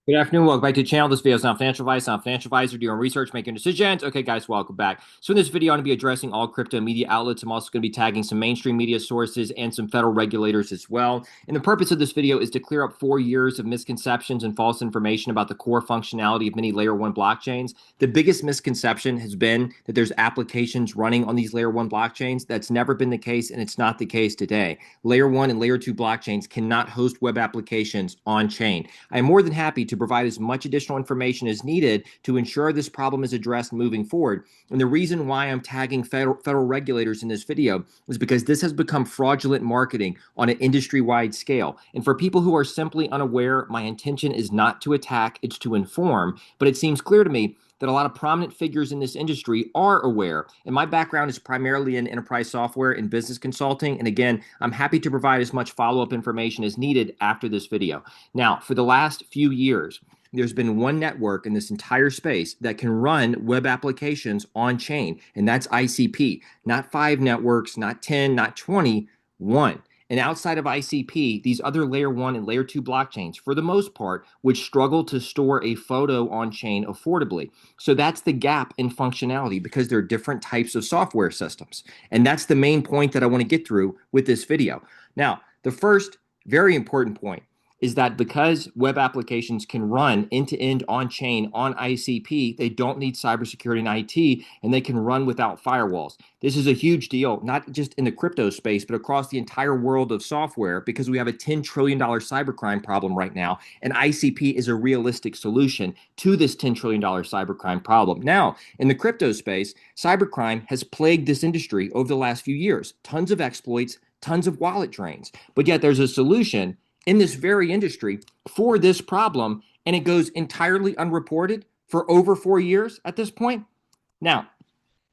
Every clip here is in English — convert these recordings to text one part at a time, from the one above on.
Good afternoon. Welcome back to the channel. This video is not financial advice. I'm a financial advisor doing research, making decisions. Okay, guys, welcome back. So in this video, I'm going to be addressing all crypto media outlets. I'm also going to be tagging some mainstream media sources and some federal regulators as well. And the purpose of this video is to clear up 4 years of misconceptions and false information about the core functionality of many layer one blockchains. The biggest misconception has been that there's applications running on these layer one blockchains. That's never been the case, and it's not the case today. Layer one and layer two blockchains cannot host web applications on chain. I am more than happy to provide as much additional information as needed to ensure this problem is addressed moving forward. And the reason why I'm tagging federal regulators in this video is because this has become fraudulent marketing on an industry-wide scale. And for people who are simply unaware, my intention is not to attack, it's to inform. But it seems clear to me that a lot of prominent figures in this industry are aware. And my background is primarily in enterprise software and business consulting. And again, I'm happy to provide as much follow-up information as needed after this video. Now, for the last few years, there's been one network in this entire space that can run web applications on chain, and that's ICP. Not 5 networks, not 10, not 20, one. And outside of ICP, these other layer 1 and layer 2 blockchains, for the most part, would struggle to store a photo on chain affordably. So that's the gap in functionality because there are different types of software systems. And that's the main point that I want to get through with this video. Now, the first very important point is that because web applications can run end-to-end on-chain on ICP, they don't need cybersecurity and IT, and they can run without firewalls. This is a huge deal, not just in the crypto space, but across the entire world of software, because we have a $10 trillion cybercrime problem right now, and ICP is a realistic solution to this $10 trillion cybercrime problem. Now, in the crypto space, cybercrime has plagued this industry over the last few years. Tons of exploits, tons of wallet drains, but yet there's a solution in this very industry for this problem, and it goes entirely unreported for over 4 years at this point. Now,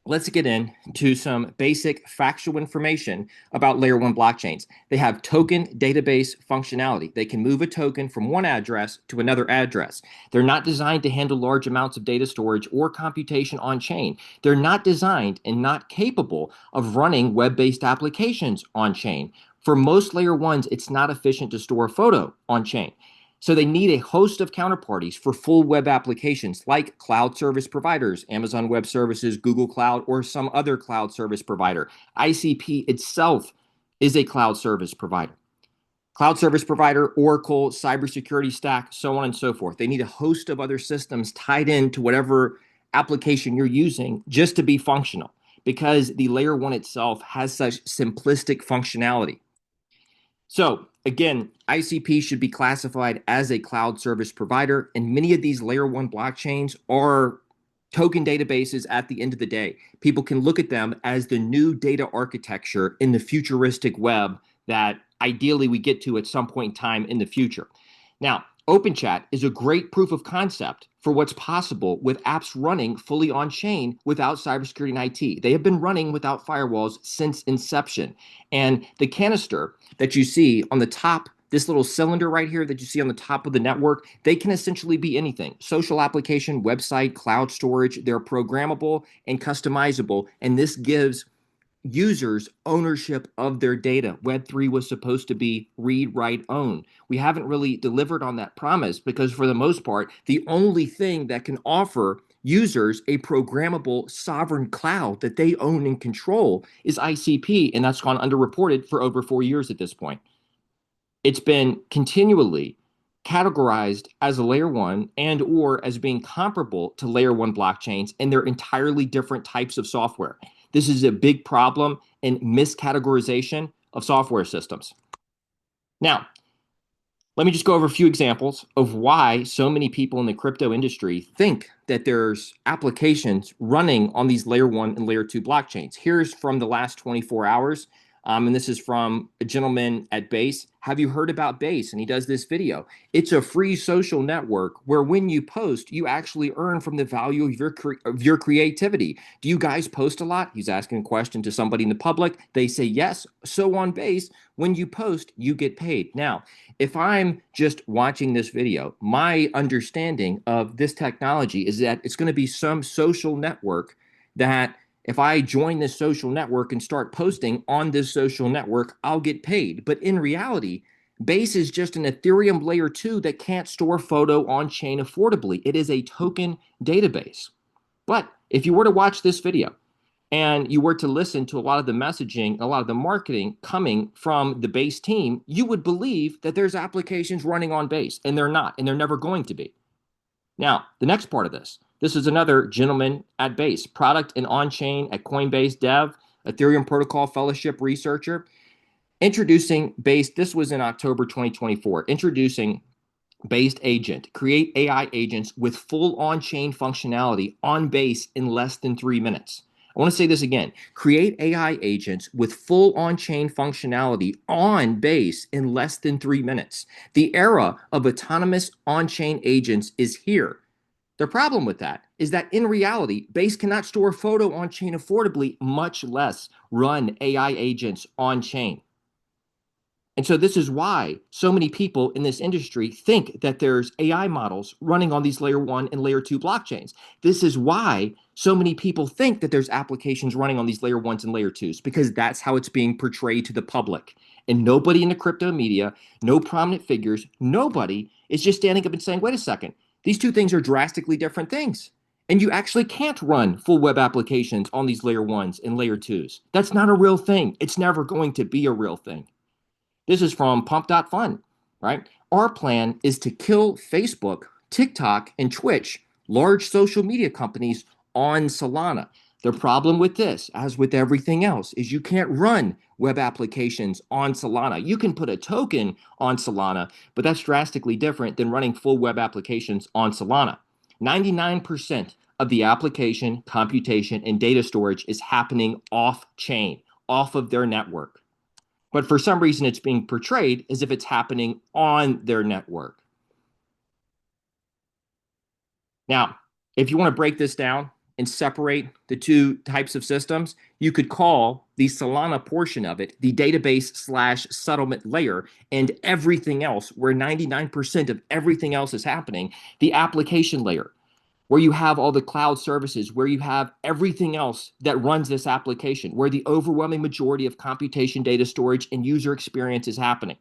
let's get into some basic factual information about layer one blockchains. They have token database functionality. They can move a token from one address to another address. They're not designed to handle large amounts of data storage or computation on chain. They're not designed and not capable of running web-based applications on chain. For most layer ones, it's not efficient to store a photo on chain. So they need a host of counterparties for full web applications like cloud service providers, Amazon Web Services, Google Cloud, or some other cloud service provider. ICP itself is a cloud service provider. Cloud service provider, Oracle, cybersecurity stack, so on and so forth. They need a host of other systems tied into whatever application you're using just to be functional, because the layer one itself has such simplistic functionality. So again, ICP should be classified as a cloud service provider, and many of these layer one blockchains are token databases at the end of the day. People can look at them as the new data architecture in the futuristic web that ideally we get to at some point in time in the future. Now, OpenChat is a great proof of concept for what's possible with apps running fully on chain without cybersecurity and IT. They have been running without firewalls since inception. And the canister that you see on the top, this little cylinder right here that you see on the top of the network, they can essentially be anything. Social application, website, cloud storage, they're programmable and customizable. And this gives users ownership of their data. Web3 was supposed to be read, write, own. We haven't really delivered on that promise because for the most part, the only thing that can offer users a programmable sovereign cloud that they own and control is ICP, and that's gone underreported for over 4 years at this point. It's been continually categorized as a layer one and or as being comparable to layer one blockchains, and they're entirely different types of software. This is a big problem in miscategorization of software systems. Now, let me just go over a few examples of why so many people in the crypto industry think that there's applications running on these layer one and layer two blockchains. Here's from the last 24 hours. And this is from a gentleman at Base. Have you heard about Base? And he does this video. It's a free social network where when you post, you actually earn from the value of your creativity. Do you guys post a lot? He's asking a question to somebody in the public. They say yes. So on Base, when you post, you get paid. Now, if I'm just watching this video, my understanding of this technology is that it's going to be some social network that if I join this social network and start posting on this social network, I'll get paid. But in reality, Base is just an Ethereum layer 2 that can't store photo on chain affordably. It is a token database. But if you were to watch this video and you were to listen to a lot of the messaging, a lot of the marketing coming from the Base team, you would believe that there's applications running on Base, and they're not, and they're never going to be. Now, the next part of this is another gentleman at Base, product and on-chain at Coinbase dev, Ethereum protocol fellowship researcher, introducing Base. This was in October 2024, introducing Based Agent. Create AI agents with full on-chain functionality on Base in less than 3 minutes. I want to say this again. Create AI agents with full on-chain functionality on Base in less than 3 minutes. The era of autonomous on-chain agents is here. The problem with that is that in reality, Base cannot store photo on-chain affordably, much less run AI agents on-chain. And so this is why so many people in this industry think that there's AI models running on these layer 1 and layer 2 blockchains. This is why so many people think that there's applications running on these layer 1s and layer 2s, because that's how it's being portrayed to the public. And nobody in the crypto media, no prominent figures, nobody is just standing up and saying, wait a second, these two things are drastically different things. And you actually can't run full web applications on these layer 1s and layer 2s. That's not a real thing. It's never going to be a real thing. This is from pump.fun, right? Our plan is to kill Facebook, TikTok, and Twitch, large social media companies, on Solana. The problem with this, as with everything else, is you can't run web applications on Solana. You can put a token on Solana, but that's drastically different than running full web applications on Solana. 99% of the application, computation, and data storage is happening off-chain, off of their network. But for some reason, it's being portrayed as if it's happening on their network. Now, if you want to break this down and separate the two types of systems, you could call the Solana portion of it the database/settlement layer, and everything else, where 99% of everything else is happening, the application layer, where you have all the cloud services, where you have everything else that runs this application, where the overwhelming majority of computation, data storage, and user experience is happening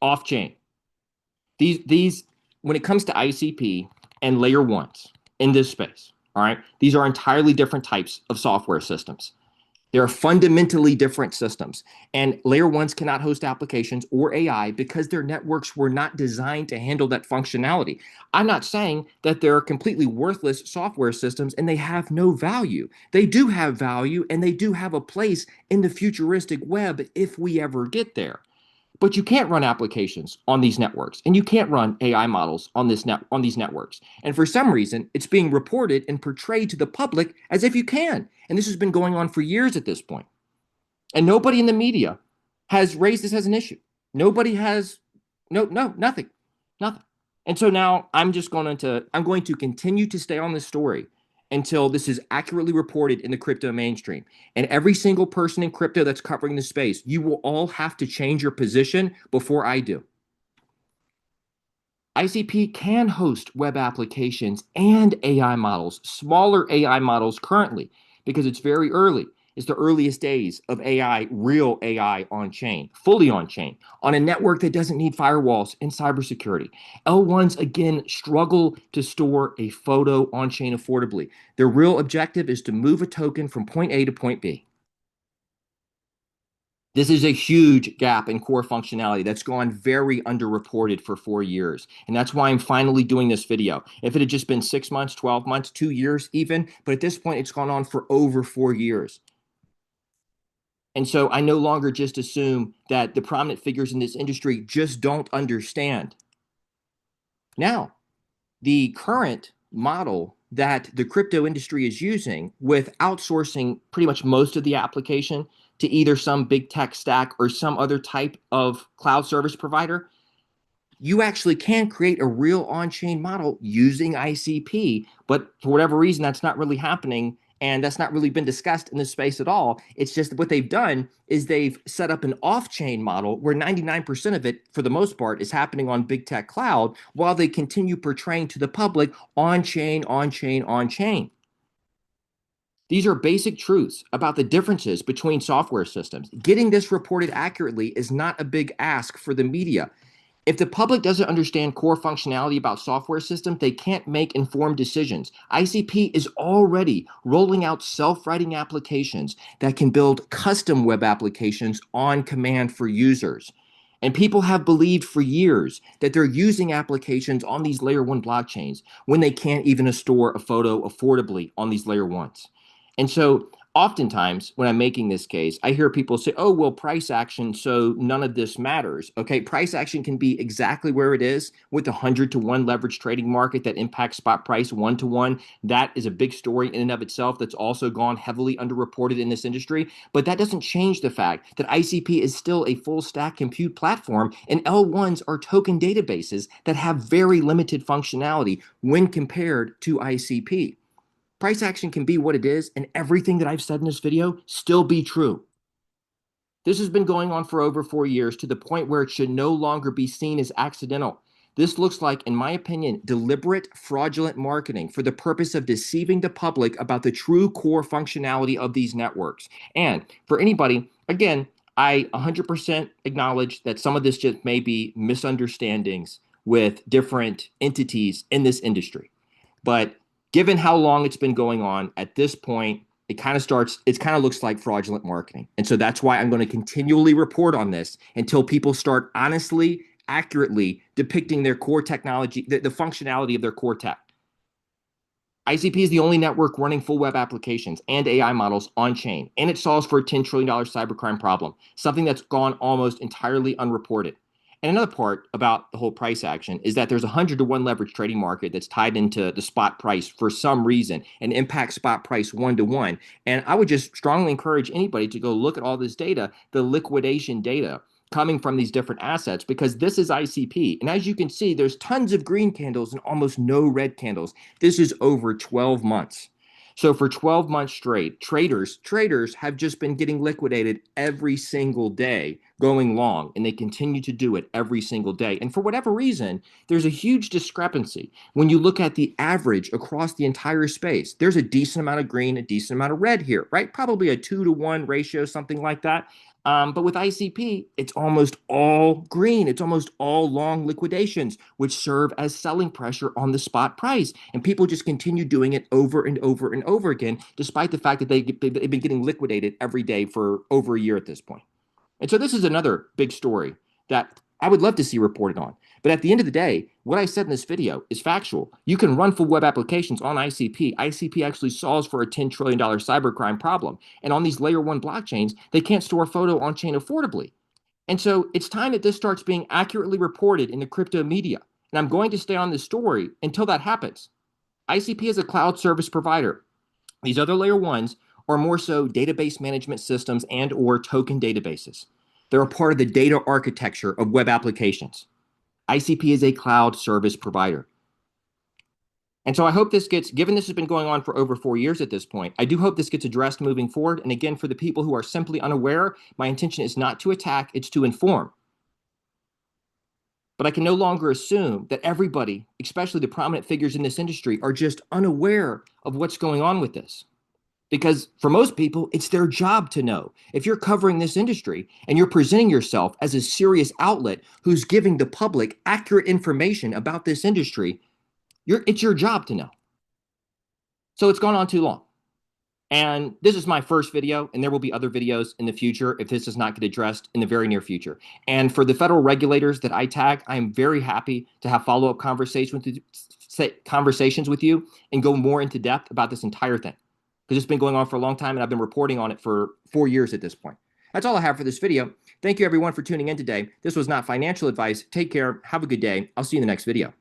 off-chain. These, when it comes to ICP and layer 1s in this space, all right, these are entirely different types of software systems. They are fundamentally different systems, and layer 1s cannot host applications or AI because their networks were not designed to handle that functionality. I'm not saying that they're completely worthless software systems and they have no value. They do have value, and they do have a place in the futuristic web if we ever get there. But you can't run applications on these networks, and you can't run AI models on these networks. And for some reason, it's being reported and portrayed to the public as if you can. And this has been going on for years at this point. And nobody in the media has raised this as an issue. Nobody has, nothing. And so now I'm going to continue to stay on this story until this is accurately reported in the crypto mainstream. And every single person in crypto that's covering the space, you will all have to change your position before I do. ICP can host web applications and AI models, smaller AI models currently, because it's very early. It's the earliest days of AI, real AI on chain, fully on chain, on a network that doesn't need firewalls and cybersecurity. L1s, again, struggle to store a photo on chain affordably. Their real objective is to move a token from point A to point B. This is a huge gap in core functionality that's gone very underreported for 4 years. And that's why I'm finally doing this video. If it had just been 6 months, 12 months, 2 years even, but at this point, it's gone on for over 4 years. And so I no longer just assume that the prominent figures in this industry just don't understand. Now, the current model that the crypto industry is using with outsourcing pretty much most of the application to either some big tech stack or some other type of cloud service provider, you actually can create a real on-chain model using ICP, but for whatever reason, that's not really happening, and that's not really been discussed in this space at all. It's just what they've done is they've set up an off-chain model where 99% of it, for the most part, is happening on big tech cloud, while they continue portraying to the public on-chain, on-chain, on-chain. These are basic truths about the differences between software systems. Getting this reported accurately is not a big ask for the media. If the public doesn't understand core functionality about software systems, they can't make informed decisions. ICP is already rolling out self-writing applications that can build custom web applications on command for users. And people have believed for years that they're using applications on these layer one blockchains when they can't even store a photo affordably on these layer ones. And so oftentimes when I'm making this case, I hear people say, oh, well, price action, so none of this matters. Okay, price action can be exactly where it is with a 100-to-1 leverage trading market that impacts spot price 1-to-1. That is a big story in and of itself that's also gone heavily underreported in this industry. But that doesn't change the fact that ICP is still a full stack compute platform, and L1s are token databases that have very limited functionality when compared to ICP. Price action can be what it is, and everything that I've said in this video still be true. This has been going on for over 4 years to the point where it should no longer be seen as accidental. This looks like, in my opinion, deliberate fraudulent marketing for the purpose of deceiving the public about the true core functionality of these networks. And for anybody, again, I 100% acknowledge that some of this just may be misunderstandings with different entities in this industry. But given how long it's been going on at this point, it kind of looks like fraudulent marketing. And so that's why I'm going to continually report on this until people start honestly, accurately depicting their core technology, the functionality of their core tech. ICP is the only network running full web applications and AI models on chain, and it solves for a $10 trillion cybercrime problem, something that's gone almost entirely unreported. And another part about the whole price action is that there's a 100-to-1 leverage trading market that's tied into the spot price for some reason and impacts spot price 1-to-1. And I would just strongly encourage anybody to go look at all this data, the liquidation data coming from these different assets, because this is ICP. And as you can see, there's tons of green candles and almost no red candles. This is over 12 months. So for 12 months straight, traders have just been getting liquidated every single day going long, and they continue to do it every single day. And for whatever reason, there's a huge discrepancy when you look at the average across the entire space. There's a decent amount of green, a decent amount of red here, right? Probably a 2-to-1 ratio, something like that. But with ICP, it's almost all green. It's almost all long liquidations, which serve as selling pressure on the spot price. And people just continue doing it over and over and over again, despite the fact that they've been getting liquidated every day for over a year at this point. And so this is another big story that I would love to see reported on. But at the end of the day, what I said in this video is factual. You can run full web applications on ICP. ICP actually solves for a $10 trillion cybercrime problem. And on these layer one blockchains, they can't store a photo on chain affordably. And so it's time that this starts being accurately reported in the crypto media. And I'm going to stay on this story until that happens. ICP is a cloud service provider. These other layer ones are more so database management systems and or token databases. They're a part of the data architecture of web applications. ICP is a cloud service provider. And so I hope this gets, given this has been going on for over 4 years at this point, I do hope this gets addressed moving forward. And again, for the people who are simply unaware, my intention is not to attack, it's to inform. But I can no longer assume that everybody, especially the prominent figures in this industry, are just unaware of what's going on with this. Because for most people, it's their job to know. If you're covering this industry and you're presenting yourself as a serious outlet who's giving the public accurate information about this industry, it's your job to know. So it's gone on too long. And this is my first video, and there will be other videos in the future if this does not get addressed in the very near future. And for the federal regulators that I tag, I am very happy to have follow-up conversations with you and go more into depth about this entire thing, because it's been going on for a long time, and I've been reporting on it for 4 years at this point. That's all I have for this video. Thank you, everyone, for tuning in today. This was not financial advice. Take care. Have a good day. I'll see you in the next video.